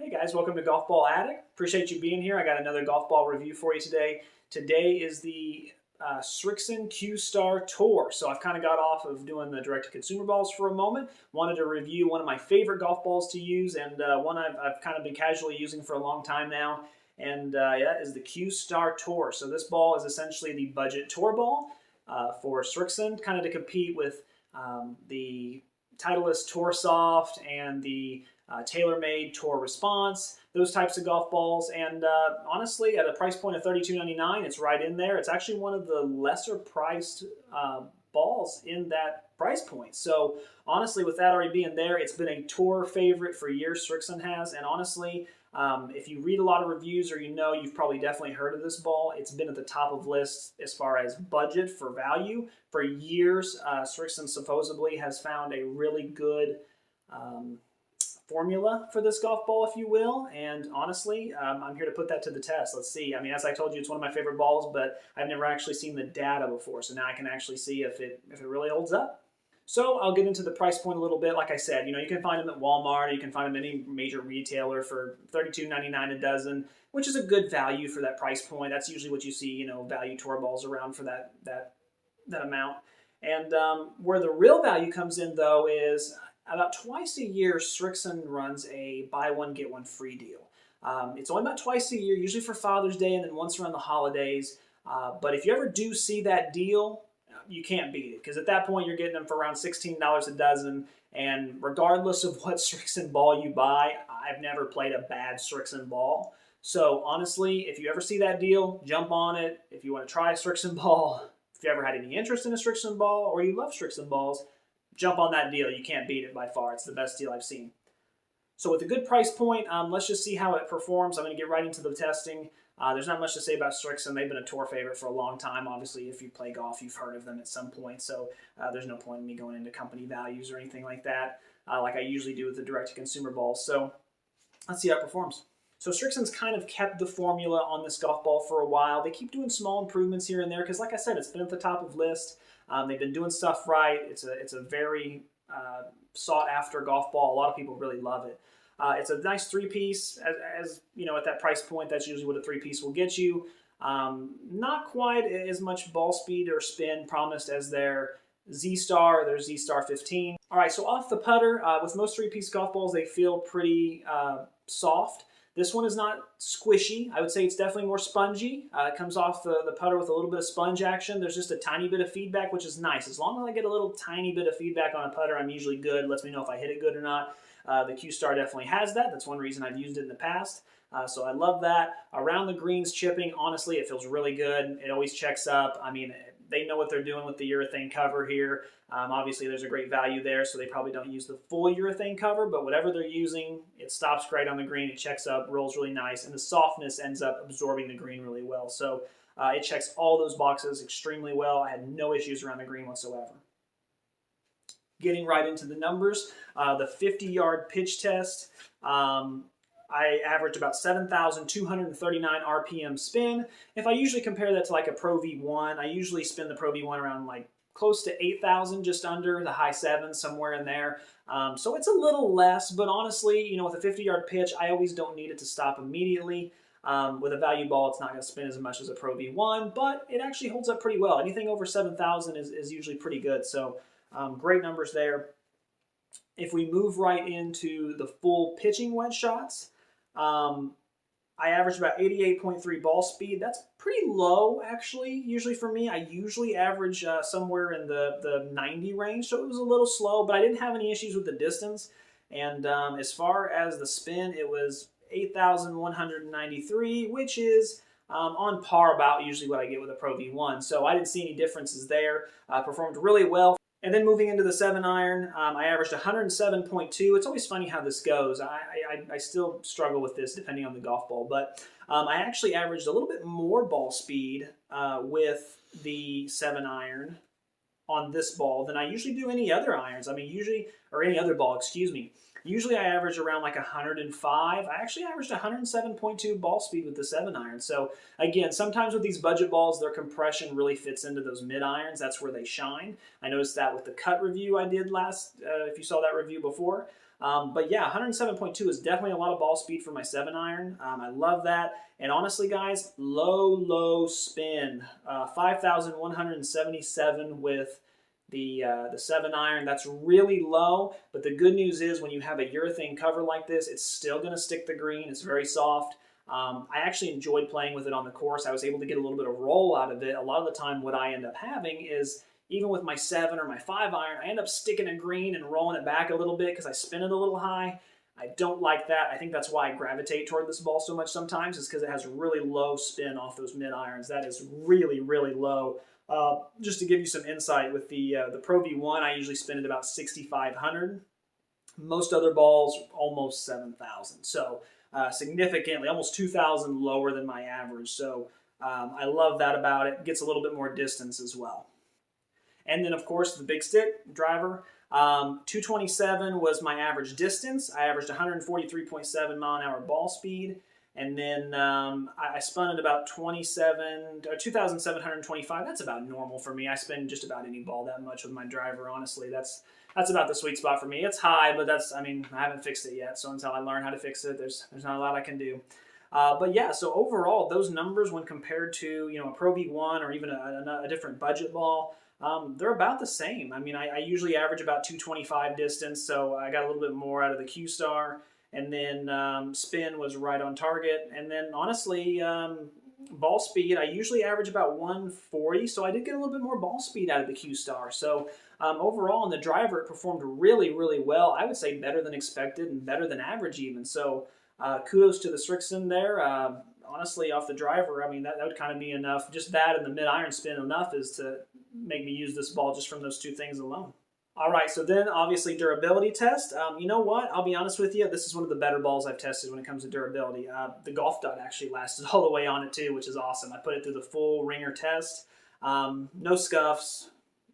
Hey guys, welcome to Golf Ball Addict. Appreciate you being here. I got another golf ball review for you today. Today is the Srixon Q Star Tour. So I've kind of got off of doing the direct-to-consumer balls for a moment. Wanted to review one of my favorite golf balls to use and one I've kind of been casually using for a long time now. And that is the Q Star Tour. So this ball is essentially the budget tour ball for Srixon, kind of to compete with the Titleist Tour Soft and the TaylorMade Tour Response, those types of golf balls. And honestly, at a price point of $32.99, it's right in there. It's actually one of the lesser priced balls in that price point. So honestly, with that already being there, it's been a tour favorite for years, Srixon has. And honestly, if you read a lot of reviews or you've probably definitely heard of this ball. It's been at the top of lists as far as budget for value. For years, Srixon supposedly has found a really good formula for this golf ball, if you will, and honestly, I'm here to put that to the test. Let's see. I mean, as I told you, it's one of my favorite balls, but I've never actually seen the data before, so now I can actually see if it really holds up. So I'll get into the price point a little bit. Like I said, you can find them at Walmart, or you can find them at any major retailer for $32.99 a dozen, which is a good value for that price point. That's usually what you see, value tour balls around for that amount. And where the real value comes in, though, is about twice a year, Srixon runs a buy one, get one free deal. It's only about twice a year, usually for Father's Day and then once around the holidays. But if you ever do see that deal, you can't beat it, because at that point you're getting them for around $16 a dozen. And regardless of what Srixon ball you buy, I've never played a bad Srixon ball. So honestly, if you ever see that deal, jump on it. If you want to try a Srixon ball, if you ever had any interest in a Srixon ball or you love Srixon balls, jump on that deal. You can't beat it by far. It's the best deal I've seen. So with a good price point, let's just see how it performs. I'm going to get right into the testing. There's not much to say about Srixon. They've been a tour favorite for a long time. Obviously, if you play golf, you've heard of them at some point. So there's no point in me going into company values or anything like that, like I usually do with the direct-to-consumer balls. So let's see how it performs. So Srixon's kind of kept the formula on this golf ball for a while. They keep doing small improvements here and there because, like I said, it's been at the top of list. They've been doing stuff right. It's a very sought-after golf ball. A lot of people really love it. It's a nice three-piece. As you know, at that price point, that's usually what a three-piece will get you. Not quite as much ball speed or spin promised as their Z-Star or their Z-Star 15. All right, so off the putter, with most three-piece golf balls, they feel pretty soft. This one is not squishy. I would say it's definitely more spongy. It comes off the putter with a little bit of sponge action. There's just a tiny bit of feedback, which is nice. As long as I get a little tiny bit of feedback on a putter, I'm usually good. It lets me know if I hit it good or not. The Q Star definitely has that. That's one reason I've used it in the past. So I love that. Around the greens chipping, honestly, it feels really good. It always checks up. I mean, they know what they're doing with the urethane cover here. Obviously, there's a great value there, so they probably don't use the full urethane cover, but whatever they're using, it stops great on the green, it checks up, rolls really nice, and the softness ends up absorbing the green really well. So it checks all those boxes extremely well. I had no issues around the green whatsoever. Getting right into the numbers, the 50-yard pitch test, I averaged about 7,239 RPM spin. If I usually compare that to like a Pro V1, I usually spin the Pro V1 around like close to 8,000, just under the high sevens, somewhere in there. So it's a little less, but honestly, with a 50-yard pitch, I always don't need it to stop immediately. With a value ball, it's not going to spin as much as a Pro V1, but it actually holds up pretty well. Anything over 7,000 is usually pretty good, so great numbers there. If we move right into the full pitching wedge shots, I averaged about 88.3 ball speed. That's pretty low, actually, usually for me. I usually average somewhere in the 90 range, so it was a little slow, but I didn't have any issues with the distance. And as far as the spin, it was 8,193, which is on par about usually what I get with a Pro V1. So I didn't see any differences there. Performed really well. And then moving into the 7-iron, I averaged 107.2. It's always funny how this goes. I still struggle with this depending on the golf ball, but I actually averaged a little bit more ball speed with the 7-iron on this ball than I usually do any other irons. I mean, or any other ball, excuse me. Usually I average around like 105. I actually averaged 107.2 ball speed with the 7-iron. So again, sometimes with these budget balls, their compression really fits into those mid-irons. That's where they shine. I noticed that with the cut review I did last, if you saw that review before. But yeah, 107.2 is definitely a lot of ball speed for my 7-iron. I love that. And honestly, guys, low spin. 5,177 with the 7-iron. That's really low, but the good news is when you have a urethane cover like this, it's still going to stick the green. It's very soft. I actually enjoyed playing with it on the course. I was able to get a little bit of roll out of it. A lot of the time what I end up having is, even with my 7 or my 5-iron, I end up sticking a green and rolling it back a little bit because I spin it a little high. I don't like that. I think that's why I gravitate toward this ball so much sometimes, is because it has really low spin off those mid-irons. That is really low. Just to give you some insight, with the Pro V1, I usually spin at about 6,500. Most other balls, almost 7,000. So significantly, almost 2,000 lower than my average. So I love that about it. It gets a little bit more distance as well. And then, of course, the big stick driver. 227 was my average distance. I averaged 143.7 mile an hour ball speed. And then I spun at about 2,725. That's about normal for me. I spin just about any ball that much with my driver, honestly. That's about the sweet spot for me. It's high, but I haven't fixed it yet. So until I learn how to fix it, there's not a lot I can do. But yeah, so overall, those numbers when compared to a Pro V1 or even a different budget ball, they're about the same. I mean, I usually average about 225 distance, so I got a little bit more out of the Q Star. And then spin was right on target. And then honestly, ball speed, I usually average about 140, so I did get a little bit more ball speed out of the Q Star. So overall, in the driver, it performed really well. I would say better than expected and better than average even. So kudos to the Srixon there. Honestly, off the driver, I mean, that would kind of be enough. Just that and the mid-iron spin enough is to make me use this ball just from those two things alone. All right, so then obviously durability test. You know what? I'll be honest with you. This is one of the better balls I've tested when it comes to durability. The golf dot actually lasted all the way on it too, which is awesome. I put it through the full ringer test. No scuffs,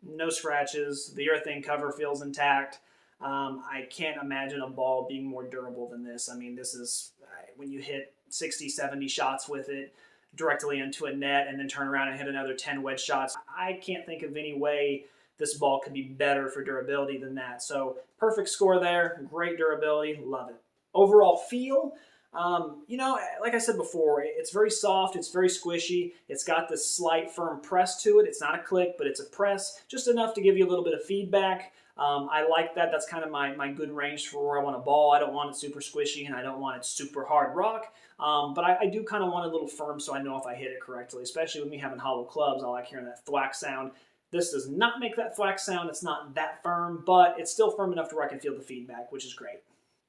no scratches. The urethane cover feels intact. I can't imagine a ball being more durable than this. I mean, this is when you hit 60, 70 shots with it directly into a net and then turn around and hit another 10 wedge shots. I can't think of any way this ball could be better for durability than that. So perfect score there, great durability, love it. Overall feel, like I said before, it's very soft, it's very squishy, it's got this slight firm press to it. It's not a click, but it's a press, just enough to give you a little bit of feedback. I like that. That's kind of my good range for where I want a ball. I don't want it super squishy and I don't want it super hard rock, but I do kind of want it a little firm so I know if I hit it correctly, especially with me having hollow clubs. I like hearing that thwack sound. This does not make that thwack sound. It's not that firm, but it's still firm enough to where I can feel the feedback, which is great.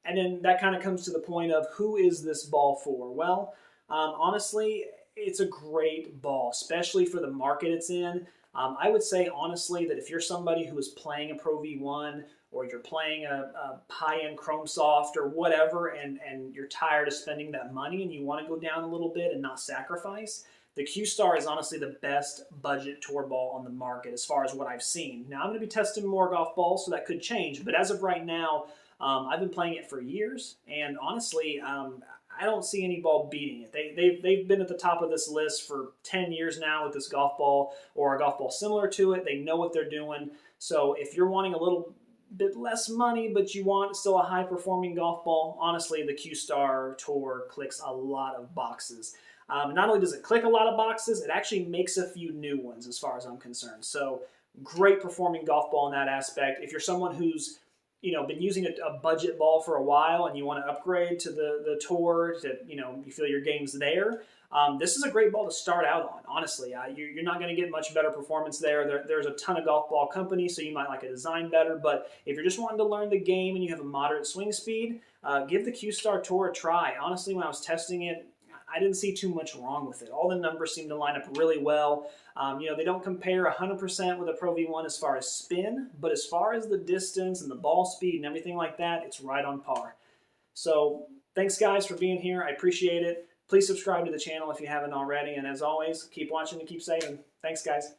And then that kind of comes to the point of, who is this ball for? Well, honestly, it's a great ball, especially for the market it's in. I would say, honestly, that if you're somebody who is playing a Pro V1 or you're playing a high-end Chrome Soft or whatever, and you're tired of spending that money and you want to go down a little bit and not sacrifice, the Q Star is honestly the best budget tour ball on the market as far as what I've seen. Now, I'm going to be testing more golf balls, so that could change. But as of right now, I've been playing it for years. And honestly, I don't see any ball beating it. They've been at the top of this list for 10 years now with this golf ball or a golf ball similar to it. They know what they're doing. So if you're wanting a little bit less money, but you want still a high-performing golf ball, honestly, the Q Star Tour clicks a lot of boxes. Not only does it click a lot of boxes, it actually makes a few new ones as far as I'm concerned. So great performing golf ball in that aspect. If you're someone who's been using a budget ball for a while and you want to upgrade to the tour, to you feel your game's there, this is a great ball to start out on. Honestly, you're not going to get much better performance there. There's a ton of golf ball companies, so you might like a design better. But if you're just wanting to learn the game and you have a moderate swing speed, give the Q Star Tour a try. Honestly, when I was testing it, I didn't see too much wrong with it. All the numbers seem to line up really well. They don't compare 100% with a Pro V1 as far as spin, but as far as the distance and the ball speed and everything like that, it's right on par. So thanks, guys, for being here. I appreciate it. Please subscribe to the channel if you haven't already. And as always, keep watching and keep saving. Thanks, guys.